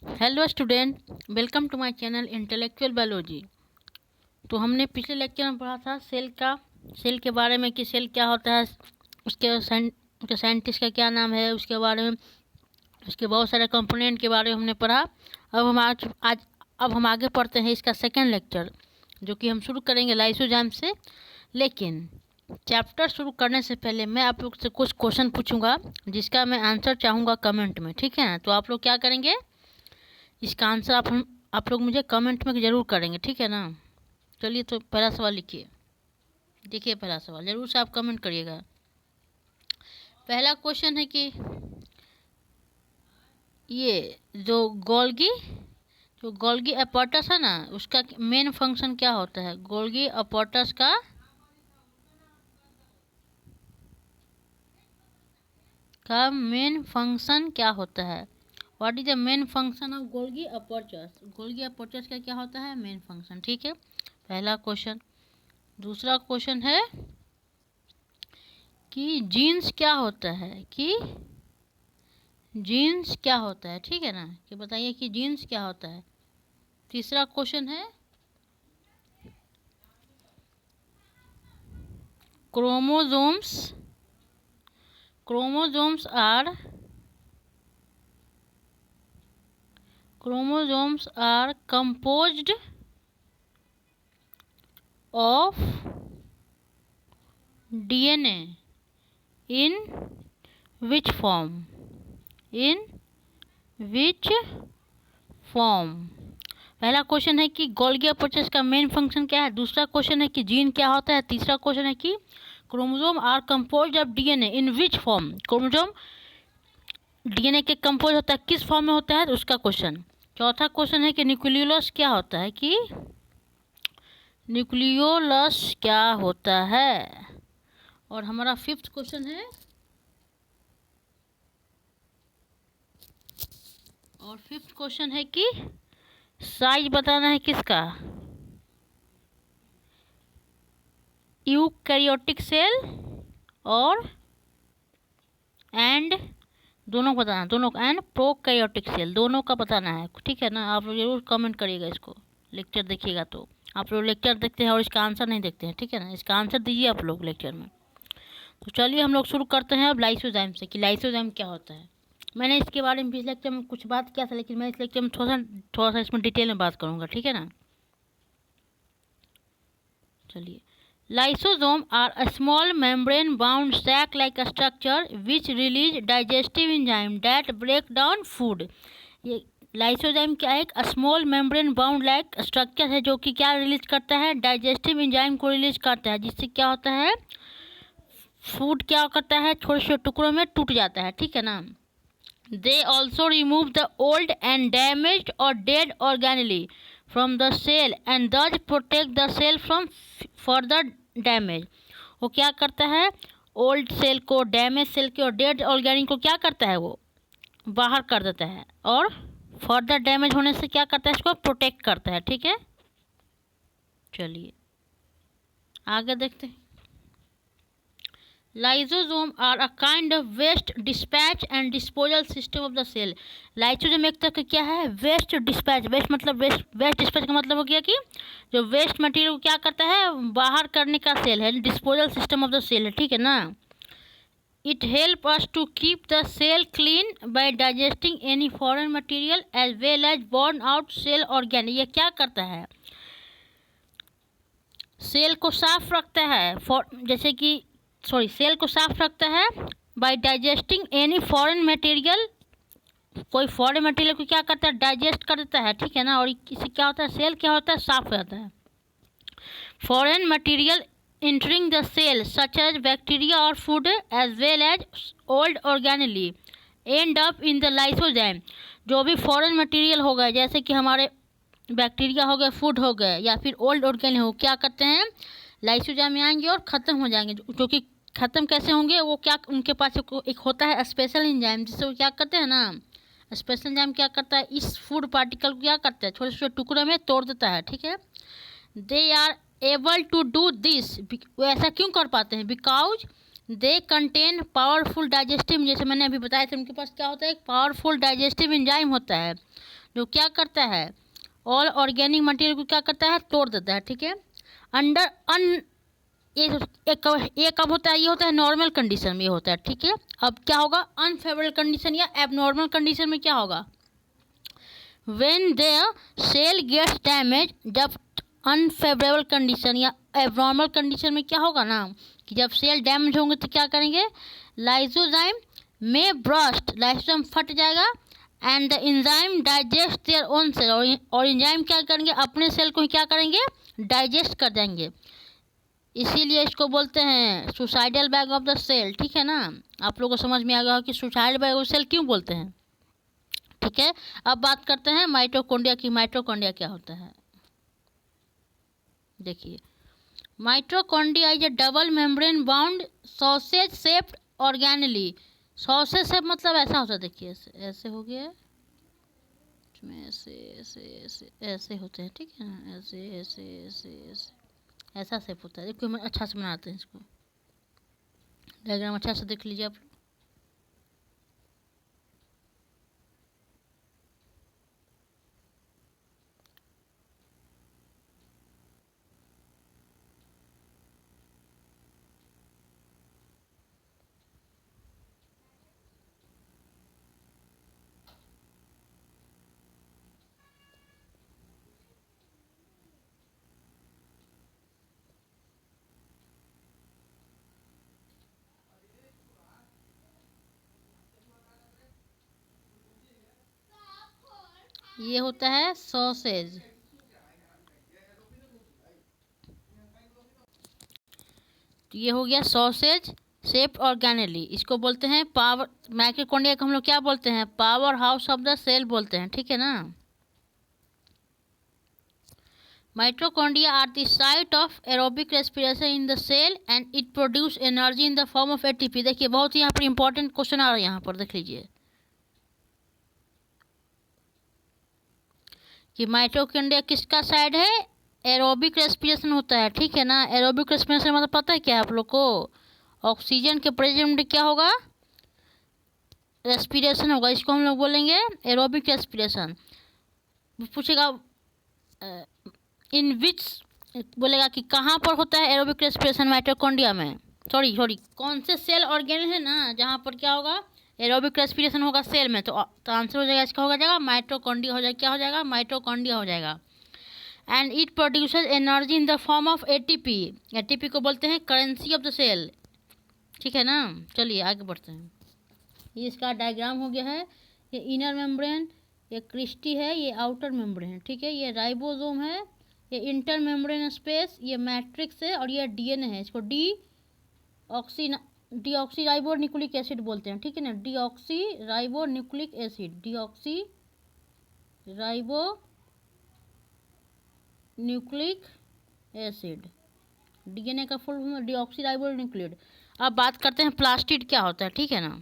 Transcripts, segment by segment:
Hello student, welcome to my channel intellectual biology. तो हमने पिछले लेक्चर में पढ़ा था सेल के बारे में कि सेल क्या होता है, उसके साइंटिस्ट का क्या नाम है, उसके बारे में, उसके बहुत सारे कंपोनेंट के बारे में हमने पढ़ा। अब हम आगे पढ़ते हैं इसका सेकेंड लेक्चर, जो कि हम शुरू करेंगे लाइसोजाइम से। लेकिन चैप्टर शुरू करने से पहले मैं आप लोग से कुछ क्वेश्चन पूछूंगा, जिसका मैं आंसर चाहूँगा कमेंट में। ठीक है ना? तो आप लोग क्या करेंगे, इसका आंसर आप लोग मुझे कमेंट में ज़रूर करेंगे। ठीक है ना? चलिए, तो पहला सवाल लिखिए। देखिए, पहला सवाल ज़रूर से आप कमेंट करिएगा। पहला क्वेश्चन है कि ये जो गोल्गी अपॉर्टस है ना, उसका मेन फंक्शन क्या होता है? गोल्गी अपॉर्टस का मेन फंक्शन क्या होता है? What is the main function of Golgi apparatus? Golgi apparatus का क्या होता है मेन फंक्शन? ठीक है, पहला क्वेश्चन। दूसरा क्वेश्चन है कि जीन्स क्या होता है? ठीक है ना, कि बताइए कि जीन्स क्या होता है। तीसरा क्वेश्चन है chromosomes are composed of DNA in which form? पहला क्वेश्चन है कि गोल्गी अपॉर्चस का मेन फंक्शन क्या है। दूसरा क्वेश्चन है कि जीन क्या होता है। तीसरा क्वेश्चन है कि chromosome are composed of DNA in which form? Chromosome DNA के कंपोज होता है, किस फॉर्म में होता है, उसका क्वेश्चन। चौथा क्वेश्चन है कि न्यूक्लियोलस क्या होता है। और हमारा फिफ्थ क्वेश्चन है कि साइज बताना है किसका? यूकैरियोटिक सेल और प्रोकैरियोटिक सेल, दोनों का बताना है। ठीक है ना? आप लोग जरूर कमेंट करिएगा इसको, लेक्चर देखिएगा। तो आप लोग लेक्चर देखते हैं और इसका आंसर नहीं देखते हैं। ठीक है ना? इसका आंसर दीजिए आप लोग लेक्चर में। तो चलिए हम लोग शुरू करते हैं अब लाइसोजाइम से, कि लाइसोजाइम क्या होता है। मैंने इसके बारे में पिछले लेक्चर में कुछ बात किया था, लेकिन मैं इस लेक्चर में थोड़ा सा इसमें डिटेल में बात करूँगा। ठीक है ना? चलिए, lysosome are a small membrane bound sac like structure which release digestive enzyme that break down food. ये लाइसोजाइम क्या है? एक small membrane bound like structure है, जो कि क्या रिलीज करता है? डाइजेस्टिव एंजाइम को रिलीज करता है, जिससे क्या होता है, फूड क्या करता है, छोटे छोटे टुकड़ों में टूट जाता है। ठीक है ना? They also remove the old and damaged और dead organelle from the cell and thus protect the cell from further damage. वो क्या करता है? ओल्ड सेल को, डैमेज सेल को और डेड ऑर्गेनिक को क्या करता है, वो बाहर कर देता है, और फर्दर डैमेज होने से क्या करता है, इसको प्रोटेक्ट करता है। ठीक है, चलिए आगे देखते हैं। Lysosome are a kind of waste dispatch and disposal system of the cell. Lysosome एक तरह का क्या है? Waste dispatch. वेस्ट डिस्पैच का मतलब हो गया कि जो वेस्ट मटेरियल को क्या करता है, बाहर करने का सेल है, disposal system of the cell है। ठीक है ना? It help us to keep the cell clean by digesting any foreign material as well as burn out cell organ. ये क्या करता है? सेल को साफ रखता है, सेल को साफ रखता है by digesting any foreign material. कोई फॉरेन मटेरियल को क्या करता है? डाइजेस्ट कर देता है। ठीक है ना? और इससे क्या होता है, सेल क्या होता है, साफ हो जाता है। Foreign material entering the cell such as bacteria or food as well as old organelle end up in the lysozyme। जो भी फॉरेन मटेरियल हो गए, जैसे कि हमारे बैक्टीरिया हो गए, फूड हो गए, या फिर ओल्ड ऑर्गेनिल हो, क्या करते हैं, लाइसोजाइम में आएंगे और ख़त्म हो जाएंगे। जो कि ख़त्म कैसे होंगे, वो क्या, उनके पास एक होता है स्पेशल एंजाइम, जिससे वो क्या करते हैं ना, स्पेशल एंजाइम क्या करता है, इस फूड पार्टिकल को क्या करता है, छोटे छोटे टुकड़े में तोड़ देता है। ठीक है, they are able to do this. वो ऐसा क्यों कर पाते हैं? Because they contain powerful digestive, जैसे मैंने अभी बताया था, उनके पास क्या होता है, एक पावरफुल डाइजेस्टिव एंजाइम होता है, जो क्या करता है, ऑल ऑर्गेनिक मटेरियल को क्या करता है, तोड़ देता है, ठीक है। अंडर अन ये कब होता है, ये होता है नॉर्मल कंडीशन में, ये होता है, ठीक है। अब क्या होगा, अनफेवरेबल कंडीशन या एबनॉर्मल कंडीशन में क्या होगा, when the cell gets damage, जब अनफेवरेबल कंडीशन या एबनॉर्मल कंडीशन में क्या होगा ना, कि जब सेल डैमेज होंगे तो क्या करेंगे, लाइसोजाइम में ब्रस्ट, लाइसोजाइम फट जाएगा, and the enzyme digest their own cell, और एंजाइम क्या करेंगे, अपने सेल को ही क्या करेंगे, डाइजेस्ट कर देंगे। इसीलिए इसको बोलते हैं suicidal bag of the cell, ठीक है ना। आप लोगों को समझ में आ गया कि सुसाइडल बैग ऑफ सेल क्यों बोलते हैं, ठीक है। अब बात करते हैं माइटोकॉन्ड्रिया की। माइटोकॉन्ड्रिया क्या होता है, देखिए, mitochondria is a double membrane bound sausage shaped organelle. Sausage shape मतलब ऐसा होता है, देखिए ऐसे ऐसे हो गया, इसमें ऐसे ऐसे ऐसे ऐसे होते हैं, ठीक है ना, ऐसे ऐसे ऐसे ऐसे ऐसा शेप होता है। देखिए हम अच्छा से बनाते हैं इसको, डायग्राम अच्छा से देख लीजिए आप। ये होता है सॉसेज, ये हो गया सॉसेज शेप्ड ऑर्गेनेली। इसको बोलते हैं पावर, माइटोकॉन्ड्रिया को हम लोग क्या बोलते हैं, power house of the cell बोलते हैं, ठीक है ना। Mitochondria are the site of aerobic respiration in the cell and it produce energy in the form of ATP. देखिए बहुत ही यहाँ पर इंपॉर्टेंट क्वेश्चन आ रहा है, यहाँ पर देख लीजिए कि माइटोकॉन्ड्रिया किसका साइड है, एरोबिक रेस्पिरेशन होता है, ठीक है ना। एरोबिक रेस्पिरेशन मतलब पता है क्या आप लोग को, ऑक्सीजन के प्रेजेंट में क्या होगा, रेस्पिरेशन होगा, इसको हम लोग बोलेंगे एरोबिक रेस्पिरेशन। पूछेगा इन विच, बोलेगा कि कहाँ पर होता है एरोबिक रेस्पिरेशन माइटोकॉन्ड्रिया में, सॉरी कौन से सेल ऑर्गेनल है ना जहाँ पर क्या होगा, एरोबिक रेस्पिरेशन होगा सेल में, तो आंसर हो जाएगा इसका, हो जाएगा माइटोकॉन्ड्रिया, हो जाएगा क्या हो जाएगा, माइटोकॉन्ड्रिया हो जाएगा। And it produces energy in the form of ATP. ATP को बोलते हैं करेंसी ऑफ द सेल, ठीक है ना। चलिए आगे बढ़ते हैं। ये इसका डायग्राम हो गया है, ये इनर मेम्ब्रेन, ये क्रिस्टी है, ये आउटर मेम्ब्रेन है, ठीक है। ये राइबोसोम है, ये इंटर मेम्ब्रेन स्पेस, ये मैट्रिक्स है, और ये डीएनए है। इसको डीऑक्सी राइबो न्यूक्लिक एसिड बोलते हैं, ठीक है ना। Deoxy ribo nucleic acid, deoxy ribo nucleic acid, DNA का फुल फॉर्म डीऑक्सी राइबो न्यूक्लिड। अब बात करते हैं प्लास्टिड क्या होता है, ठीक है ना।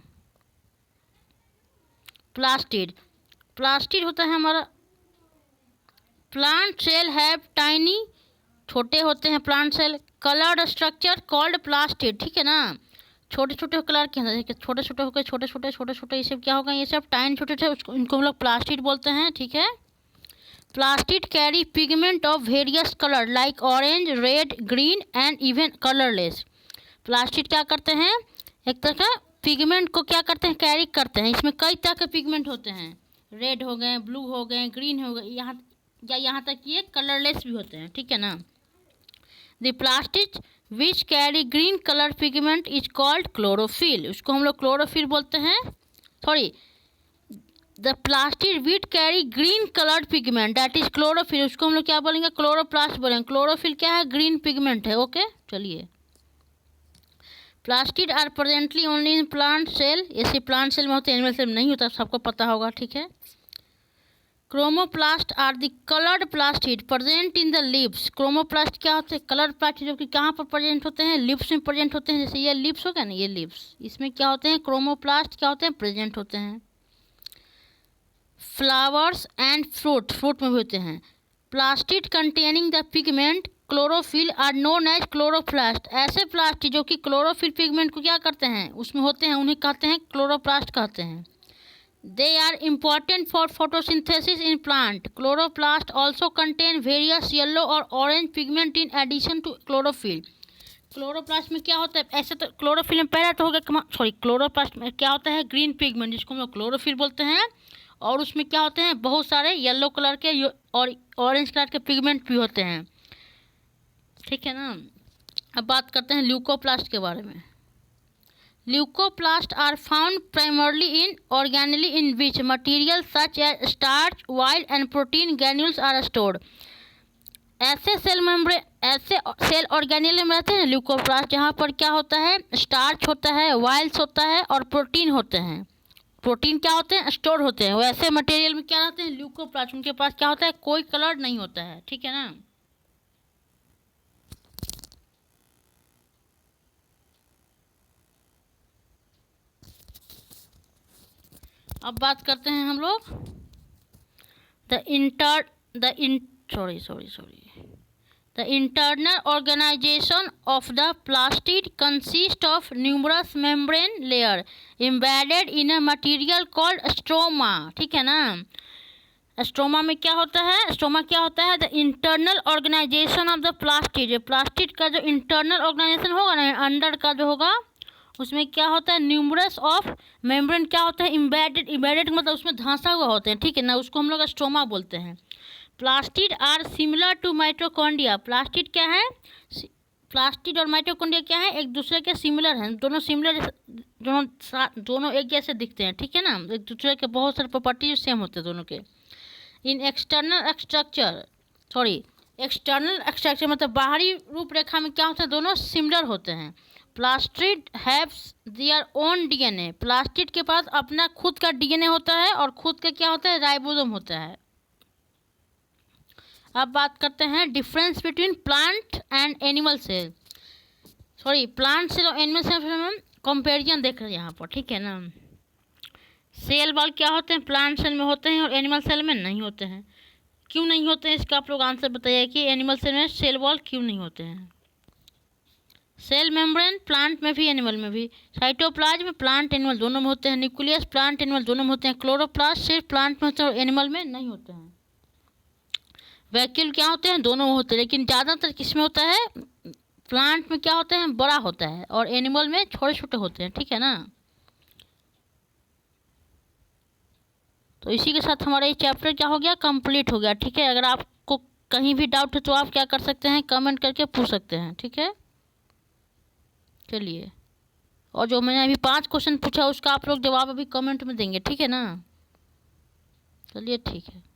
प्लास्टिड होता है हमारा, प्लांट सेल हैव टाइनी, छोटे होते हैं plant cell, coloured structure called plastid, ठीक है ना। छोटे छोटे कलर के अंदर छोटे छोटे होकर छोटे छोटे छोटे छोटे, ये सब क्या होगा, ये सब टाइन छोटे छोटे, उसको इनको हम लोग प्लास्टिड बोलते हैं, ठीक है। Plastid carry pigment of various colour like orange, red, green and even colourless. Plastid क्या करते हैं, एक तरह का पिगमेंट को क्या करते हैं, कैरी करते हैं। इसमें कई तरह के पिगमेंट होते हैं, रेड हो गए, ब्लू हो गए, ग्रीन हो गए, यहाँ तक ये कलरलेस भी होते हैं, ठीक है ना। The plastid which carry green colour pigment is called chlorophyll, उसको हम लोग क्लोरोफिल बोलते हैं। Sorry, the plastid which carry green coloured pigment that is chlorophyll, उसको हम लोग क्या बोलेंगे, क्लोरोप्लास्ट बोलेंगे। क्लोरोफिल क्या है, ग्रीन पिगमेंट है, ओके। चलिए, plastid are presently only in plant cell, ऐसे प्लांट सेल में होते हैं, एनिमल सेल में नहीं होता, सबको पता होगा, ठीक है। Chromoplast are the coloured plastid present in the lips. Chromoplast क्या होते हैं, कलर्ड प्लास्टिड, जो कि कहाँ पर प्रेजेंट होते हैं, लिप्स में प्रेजेंट होते हैं। जैसे ये लिप्स हो गया ना, ये लिप्स, इसमें क्या होते हैं, क्रोमोप्लास्ट क्या होते हैं, प्रेजेंट होते हैं। फ्लावर्स एंड फ्रूट में भी होते हैं। Plastid containing the pigment chlorophyll are known as chloroplast. ऐसे प्लास्टिड जो कि क्लोरोफिल पिगमेंट को क्या करते हैं, उसमें होते हैं, उन्हें कहते हैं क्लोरोप्लास्ट कहते हैं। They are important for photosynthesis in plant. Chloroplast also contain various yellow or orange pigment in addition to chlorophyll. Chloroplast में क्या होता है, ऐसे तो क्लोरोफिल में पहला तो हो गया, क्लोरोप्लास्ट में क्या होता है, ग्रीन पिगमेंट जिसको हम लोग क्लोरोफिल बोलते हैं, और उसमें क्या होते हैं, बहुत सारे येलो कलर के और ऑरेंज कलर के पिगमेंट भी होते हैं, ठीक है ना। अब बात करते हैं ल्यूकोप्लास्ट के बारे में। Leucoplast are found primarily in organelle in which material such as starch, oil and protein granules are stored. ऐसे सेल ऑर्गेनेल में रहते हैं ल्यूकोप्लास्ट, जहाँ पर क्या होता है, स्टार्च होता है, ऑयल्स होता है और प्रोटीन होते हैं। प्रोटीन क्या होते हैं, स्टोर होते हैं। वैसे मटेरियल में क्या रहते हैं, ल्यूकोप्लास्ट, उनके पास क्या होता है, कोई कलर नहीं होता है, ठीक है ना। अब बात करते हैं हम लोग The internal organization of the plastid consists of numerous membrane layer embedded in a material called stroma, ठीक है ना। स्ट्रोमा में क्या होता है, स्ट्रोमा क्या होता है, the internal organisation of the plastid. Plastid का जो इंटरनल ऑर्गेनाइजेशन होगा ना, अंदर का जो होगा, उसमें क्या होता है, न्यूमरस ऑफ मेम्ब्रेन क्या होता है, इम्बेडेड। इम्बेडेड मतलब उसमें धंसा हुआ होते हैं, ठीक है ना, उसको हम लोग स्ट्रोमा बोलते हैं। Plastid are similar to mitochondria. Plastid क्या है, प्लास्टिड और माइटोकॉन्ड्रिया क्या है, एक दूसरे के सिमिलर हैं, दोनों सिमिलर, दोनों एक जैसे दिखते हैं, ठीक है ना। एक दूसरे के बहुत सारे प्रॉपर्टीज सेम होते हैं दोनों के। इन एक्सटर्नल स्ट्रक्चर मतलब बाहरी रूपरेखा में क्या होता है, दोनों सिमिलर होते हैं। Plastid haves their own DNA. Plastid के पास अपना खुद का डीएनए होता है और खुद का क्या होता है, राइबोसोम होता है। अब बात करते हैं difference between plant and animal cell. Plant cell और एनिमल सेल में कंपेरिजन देख रहे हैं यहाँ पर, ठीक है ना। सेल वॉल क्या होते हैं, प्लांट सेल में होते हैं और एनिमल सेल में नहीं होते हैं। क्यों नहीं होते हैं, इसका आप लोग आंसर बताइए कि एनिमल सेल में सेल वॉल क्यों नहीं होते हैं। सेल मेम्ब्रेन प्लांट में भी एनिमल में भी। साइटोप्लाज्म प्लांट एनिमल दोनों में होते हैं। न्यूक्लियस प्लांट एनिमल दोनों में होते हैं। क्लोरोप्लास्ट सिर्फ प्लांट में होते हैं और एनिमल में नहीं होते हैं। वैक्यूल क्या होते हैं, दोनों में होते हैं, लेकिन ज़्यादातर किस में होता है, प्लांट में क्या होता है, बड़ा होता है, और एनिमल में छोटे छोटे होते हैं, ठीक है ना। तो इसी के साथ हमारा ये चैप्टर क्या हो गया, कंप्लीट हो गया, ठीक है। अगर आपको कहीं भी डाउट है तो आप क्या कर सकते हैं, कमेंट करके पूछ सकते हैं, ठीक है। चलिए, और जो मैंने अभी 5 क्वेश्चन पूछा उसका आप लोग जवाब अभी कमेंट में देंगे, ठीक है ना। चलिए ठीक है।